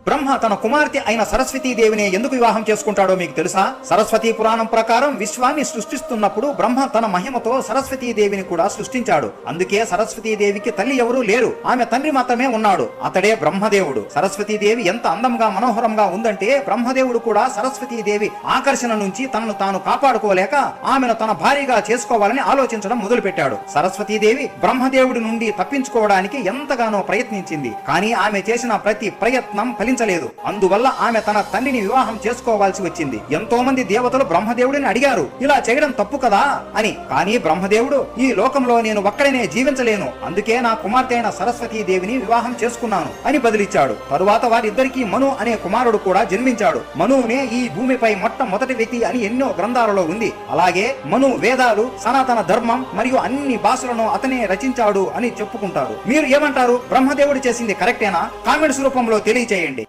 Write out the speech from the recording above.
బ్రహ్మ తన కుమార్తె అయిన సరస్వతీదేవిని ఎందుకు వివాహం చేసుకుంటాడో మీకు తెలుసా? సరస్వతీ పురాణం ప్రకారం విశ్వాన్ని సృష్టిస్తున్నప్పుడు బ్రహ్మ తన మహిమతో సరస్వతీదేవిని కూడా సృష్టించాడు. అందుకే సరస్వతీదేవికి తల్లి ఎవరూ లేరు, ఆమె తండ్రి మాత్రమే ఉన్నాడు. అతడే బ్రహ్మదేవుడు. సరస్వతీదేవి ఎంత అందంగా మనోహరంగా ఉందంటే బ్రహ్మదేవుడు కూడా సరస్వతీదేవి ఆకర్షణ నుంచి తనను తాను కాపాడుకోలేక ఆమెను తన భార్యగా చేసుకోవాలని ఆలోచించడం మొదలు పెట్టాడు. సరస్వతీదేవి బ్రహ్మదేవుడి నుండి తప్పించుకోవడానికి ఎంతగానో ప్రయత్నించింది. కానీ ఆమె చేసిన ప్రతి ప్రయత్నం ఫలించలేదు. అందువల్ల ఆమె తన తండ్రిని వివాహం చేసుకోవాల్సి వచ్చింది. ఎంతో మంది దేవతలు బ్రహ్మదేవుడిని అడిగారు, ఇలా చేయడం తప్పు కదా అని. కానీ బ్రహ్మదేవుడు, ఈ లోకంలో నేను ఒక్కడనే జీవించలేను, అందుకే నా కుమార్తె అయిన సరస్వతీదేవిని వివాహం చేసుకున్నాను అని బదిలిచ్చాడు. తరువాత వారిద్దరికీ మను అనే కుమారుడు కూడా జన్మించాడు. మనువునే ఈ భూమిపై మొట్టమొదటి వ్యక్తి అని ఎన్నో గ్రంథాలలో ఉంది. అలాగే మను వేదాలు, సనాతన ధర్మం మరియు అన్ని భాషలను అతనే రచించాడు అని చెప్పుకుంటారు. మీరు ఏమంటారు? బ్రహ్మదేవుడు చేసింది కరెక్టేనా? కామెంట్స్ రూపంలో తెలియజేయండి.